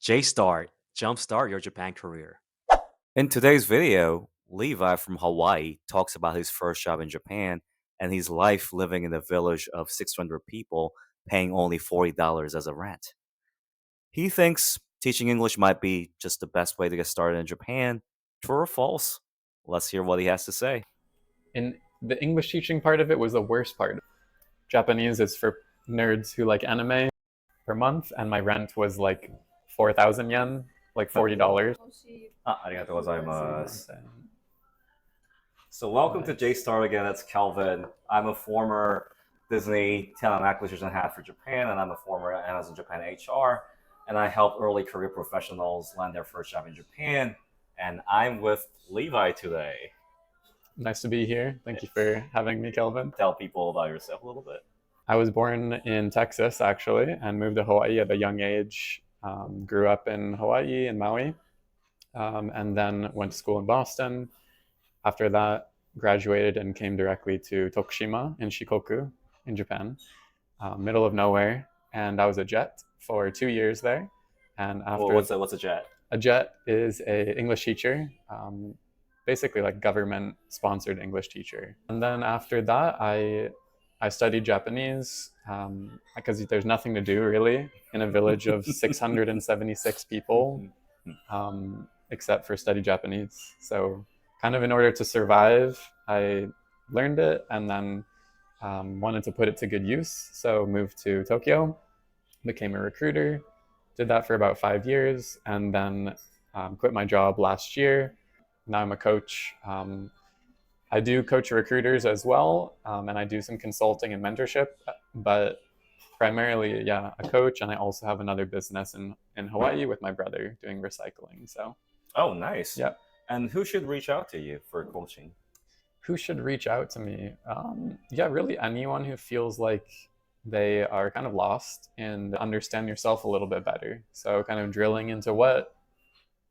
J-Start, jumpstart your Japan career. In today's video, Levi from Hawaii talks about his first job in Japan and his life living in a village of 600 people paying only $40 as a rent. He thinks teaching English might be just the best way to get started in Japan. True or false? Let's hear what he has to say. And the English teaching part of it was the worst part. Japanese is for nerds who like anime per month, and my rent was like 4,000 yen, like $40. Arigatou gozaimasu. So welcome to J-Star again. That's Kelvin. I'm a former Disney talent acquisition head for Japan, and I'm a former Amazon Japan HR. And I help early career professionals land their first job in Japan. And I'm with Levi today. Nice to be here. Thank you for having me, Kelvin. Tell people about yourself a little bit. I was born in Texas, actually, and moved to Hawaii at a young age. Grew up in Hawaii, in Maui, and then went to school in Boston. After that, graduated and came directly to Tokushima in Shikoku in Japan, middle of nowhere. And I was a jet for 2 years there. And after what's a jet? A jet is a English teacher, basically like government sponsored English teacher. And then after that, I studied Japanese because there's nothing to do really in a village of 676 people except for study Japanese. So kind of in order to survive, I learned it and then wanted to put it to good use. So moved to Tokyo, became a recruiter, did that for about 5 years, and then quit my job last year. Now I'm a coach. I do coach recruiters as well, and I do some consulting and mentorship, but primarily, yeah, a coach, and I also have another business in Hawaii with my brother doing recycling. So, oh, nice. Yeah. And who should reach out to you for coaching? Who should reach out to me? Yeah, really anyone who feels like they are kind of lost and understand yourself a little bit better. So kind of drilling into what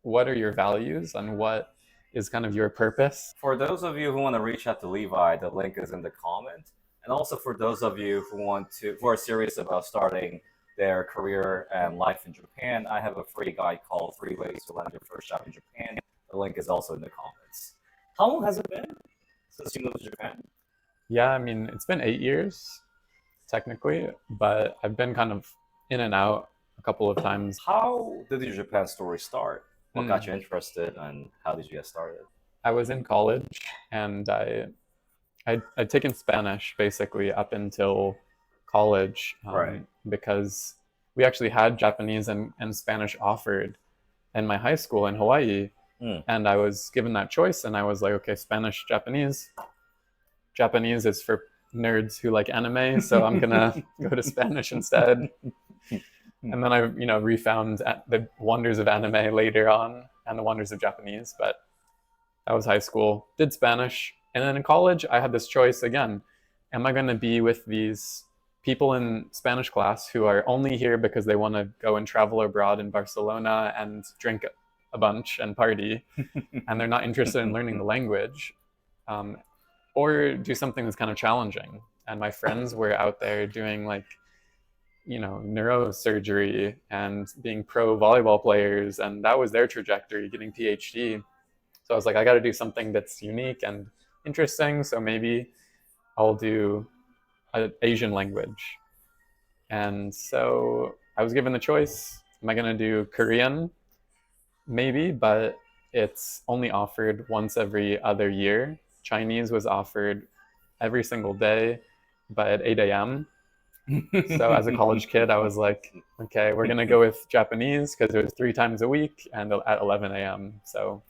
are your values and what is kind of your purpose. For those of you who want to reach out to Levi, the link is in the comment. And also for those of you who are serious about starting their career and life in Japan, I have a free guide called 3 Ways to Land Your First Job in Japan. The link is also in the comments. How long has it been since you moved to Japan? Yeah, I mean, it's been 8 years, technically, but I've been kind of in and out a couple of times. How did your Japan story start? What got you interested, and how did you get started? I was in college, and I'd taken Spanish basically up until college, Right. because we actually had Japanese and Spanish offered in my high school in Hawaii. And I was given that choice, and I was like, okay, Spanish, Japanese. Japanese is for nerds who like anime, so I'm gonna go to Spanish instead. And then I, refound the wonders of anime later on and the wonders of Japanese. But that was high school. Did Spanish, and then in college, I had this choice again: am I going to be with these people in Spanish class who are only here because they want to go and travel abroad in Barcelona and drink a bunch and party, and they're not interested in learning the language, or do something that's kind of challenging? And my friends were out there doing like, neurosurgery and being pro volleyball players, and that was their trajectory, getting PhD. So I was like, I got to do something that's unique and interesting. So maybe I'll do an Asian language. And so I was given the choice: am I going to do Korean? Maybe, but it's only offered once every other year. Chinese was offered every single day, but at 8 a.m. So as a college kid, I was like, okay, we're going to go with Japanese because it was 3 times a week and at 11 a.m. So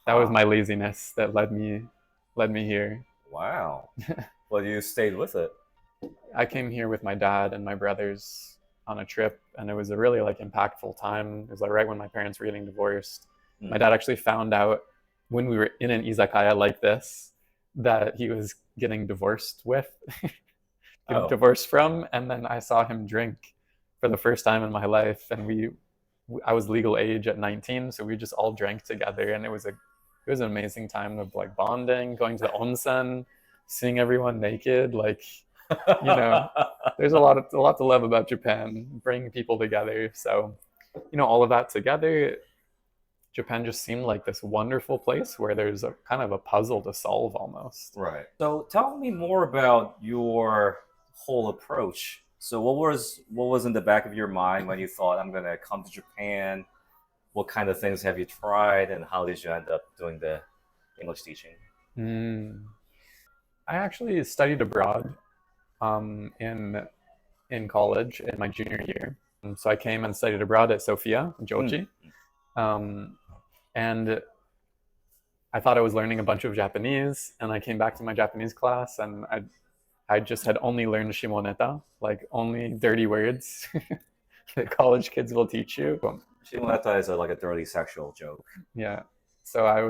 that was my laziness that led me here. Wow. Well, you stayed with it. I came here with my dad and my brothers on a trip, and it was a really like impactful time. It was like right when my parents were getting divorced. My dad actually found out when we were in an izakaya like this that he was getting divorced divorced from, and then I saw him drink for the first time in my life, and I was legal age at 19, so we just all drank together, and it was an amazing time of like bonding, going to the onsen, seeing everyone naked, like, there's a lot to love about Japan, bringing people together. So all of that together, Japan just seemed like this wonderful place where there's a kind of a puzzle to solve almost. Right. So tell me more about your whole approach. So what was in the back of your mind when you thought I'm gonna come to Japan? What kind of things have you tried, and how did you end up doing the English teaching? Mm. I actually studied abroad in college in my junior year. So I came and studied abroad at Sofia, Mm. Jochi, um, and I thought I was learning a bunch of Japanese. And I came back to my Japanese class, and I just had only learned shimoneta, like only dirty words that college kids will teach you. Shimoneta is like a dirty sexual joke. Yeah, so I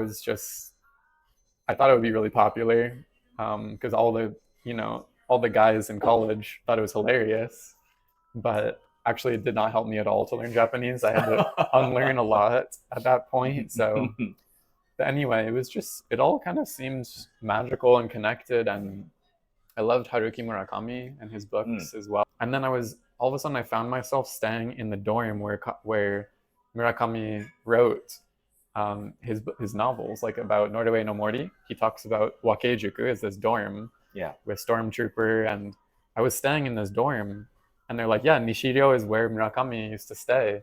thought it would be really popular because all the guys in college thought it was hilarious, but actually it did not help me at all to learn Japanese. I had to unlearn a lot at that point. So but anyway, it all kind of seemed magical and connected, and I loved Haruki Murakami and his Mm. books as well. And then all of a sudden I found myself staying in the dorm where Murakami wrote his novels, like about Noruwei no Mori. He talks about Wakejuku as this dorm Yeah. with Stormtrooper, and I was staying in this dorm, and they're like, "Yeah, Nishirio is where Murakami used to stay,"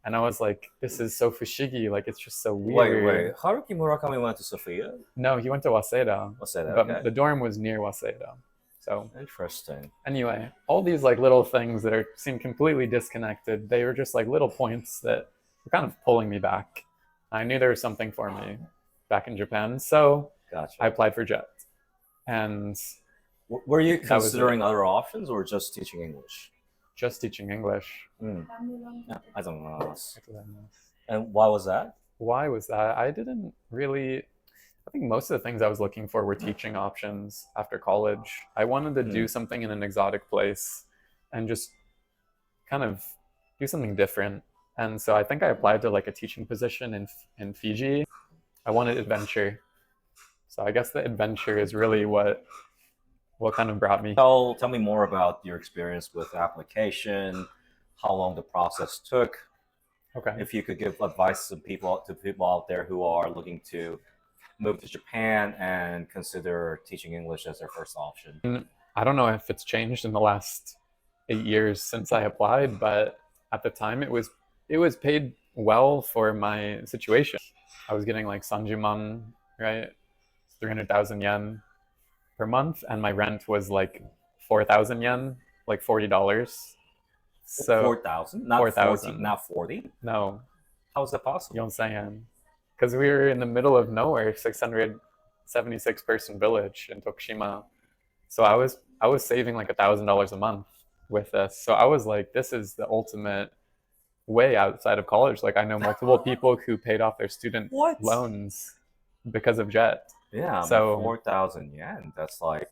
and I was like, "This is so fushigi, like it's just so weird." Wait. Haruki Murakami went to Sophia? No, he went to Waseda, Let's say that. but Okay. the dorm was near Waseda. So Interesting. anyway, all these like little things that seem completely disconnected, they were just like little points that were kind of pulling me back. I knew there was something for me back in Japan, so Gotcha. I applied for JET, and Were you that was considering other options or just teaching English? just teaching English. Mm. Yeah, I don't know. And why was that? Why was that? I didn't really. I think most of the things I was looking for were teaching options after college. I wanted to do something in an exotic place and just kind of do something different. And so I think I applied to like a teaching position in Fiji. I wanted adventure. So I guess the adventure is really what kind of brought me. Tell me more about your experience with application, how long the process took. Okay. If you could give advice to people out there who are looking to move to Japan and consider teaching English as their first option. I don't know if it's changed in the last 8 years since I applied, but at the time it was paid well for my situation. I was getting like sanjuman, right? 300,000 yen per month, and my rent was like 4,000 yen, like $40. So 4,000, not 4,000, not 40. No, How is that possible? Yonsen, because we were in the middle of nowhere, 676 person village in Tokushima. So I was saving like $1,000 a month with this. So I was like, this is the ultimate way outside of college. Like I know multiple people who paid off their student loans because of JET. Yeah, So 4,000 yen. That's like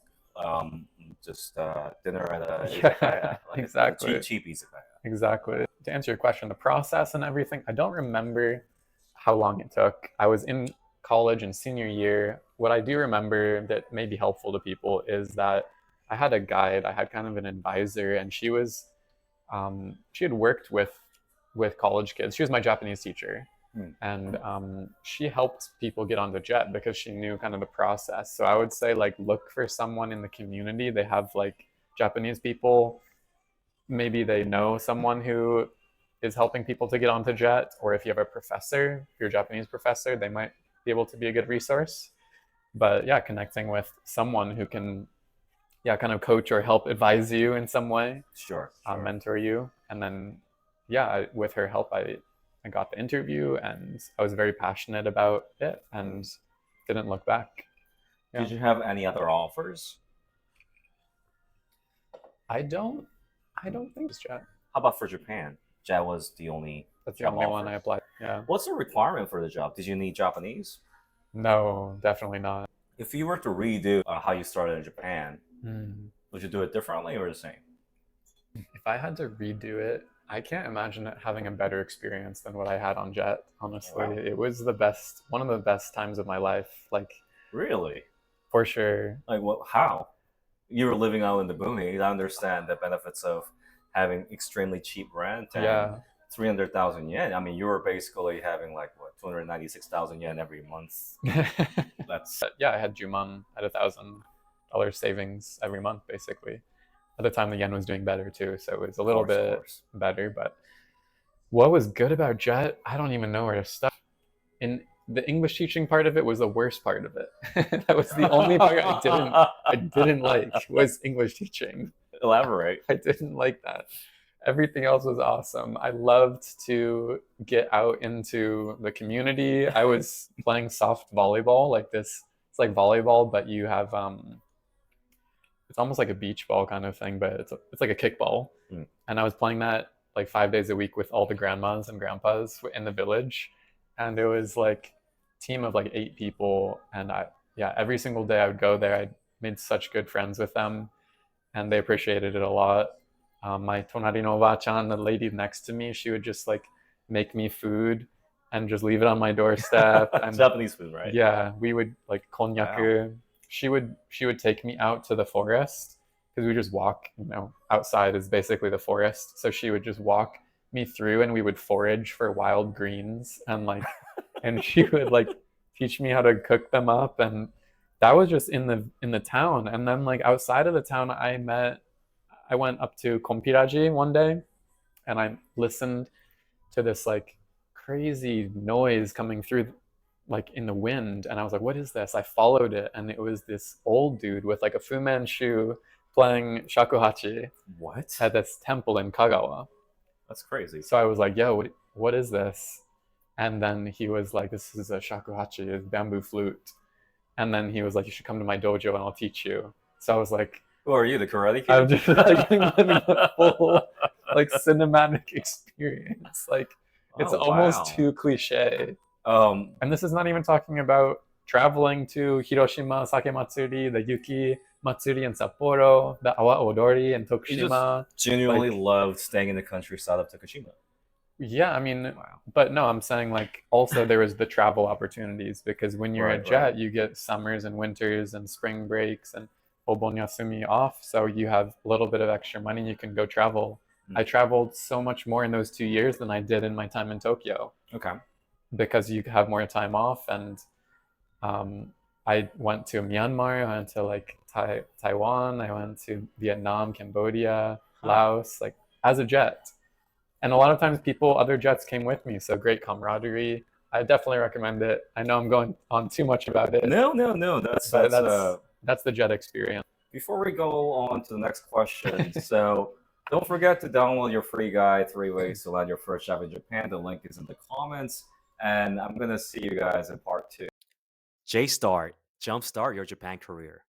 just dinner at a yeah, like exactly. a cheap izakaya. Exactly. To answer your question, the process and everything, I don't remember how long it took. I was in college in senior year. What I do remember that may be helpful to people is that I had a guide. I had kind of an advisor, and she had worked with college kids. She was my Japanese teacher, and she helped people get onto JET because she knew kind of the process. So I would say like look for someone in the community. They have like Japanese people. Maybe they know someone who is helping people to get onto JET, or if you have a professor, if you're a Japanese professor, they might be able to be a good resource. But yeah, connecting with someone who can, yeah, kind of coach or help advise you in some way, Sure. mentor you, and then yeah, with her help, I got the interview, and I was very passionate about it, and didn't look back. Yeah. Did you have any other offers? I don't think it's JET. How about for Japan? JET was the only. That's the only one I applied. Yeah. What's the requirement for the job? Did you need Japanese? No, definitely not. If you were to redo how you started in Japan, would you do it differently or the same? If I had to redo it, I can't imagine it having a better experience than what I had on JET. Honestly, wow. It was one of the best times of my life. Like, really, for sure. Like, what? How? You were living out in the boonies. I understand the benefits of having extremely cheap rent and 300,000 yen. I mean, you were basically having like what 296,000 yen every month. That's Yeah, I had Juman at $1,000 savings every month, basically. At the time, the yen was doing better too, so it was a little of bit course. better. But what was good about Jet? I don't even know where to start. In the English teaching part of it was the worst part of it. That was the only part I didn't like was English teaching. Elaborate. I didn't like that. Everything else was awesome. I loved to get out into the community. I was playing soft volleyball, like this. It's like volleyball, but you have it's almost like a beach ball kind of thing, but it's like a kickball. Mm. And I was playing that like 5 days a week with all the grandmas and grandpas in the village, and it was like a team of like 8 people, and yeah, every single day I would go there. I made such good friends with them, and they appreciated it a lot. My tonari no oba-chan, the lady next to me, she would just like make me food and just leave it on my doorstep. And Japanese food, right? yeah, we would like konnyaku. Wow. She would take me out to the forest because we just walk. Outside is basically the forest. So she would just walk me through, and we would forage for wild greens, and like, and she would like teach me how to cook them up. And that was just in the town. And then like outside of the town, I went up to Kompiraji one day, and I listened to this like crazy noise coming through like in the wind, and I was like, what is this? I followed it, and it was this old dude with like a Fu Manchu playing shakuhachi What? at this temple in Kagawa. That's crazy. So I was like, yo, what is this? And then he was like, this is a shakuhachi, a bamboo flute. And then he was like, you should come to my dojo and I'll teach you. So I was like, Who are you, the Karate I'm Kid? just like living the full like cinematic experience. Like it's Oh, almost wow. too cliche. Um, And this is not even talking about traveling to Hiroshima Sake Matsuri, the Yuki Matsuri in Sapporo, the Awa Odori in you just Tokushima. genuinely Like, loved staying in the countryside of Tokushima. yeah, I mean, Wow. but no, I'm saying like also there was the travel opportunities, because when you're a Right, jet, right. you get summers and winters and spring breaks and obonyasumi off, so you have a little bit of extra money, you can go travel. I traveled so much more in those 2 years than I did in my time in Tokyo, Okay. because you have more time off. And I went to Myanmar, I went to like Taiwan, I went to Vietnam, Cambodia, Huh. Laos, like as a jet. And a lot of times other jets came with me, so great camaraderie. I definitely recommend it. I know I'm going on too much about it, No, no, no. but that's the jet experience. Before we go on to the next question, so don't forget to download your free guide, 3 ways to land your first job in Japan. The link is in the comments, and I'm gonna see you guys in part 2. J-Start, jumpstart your Japan career.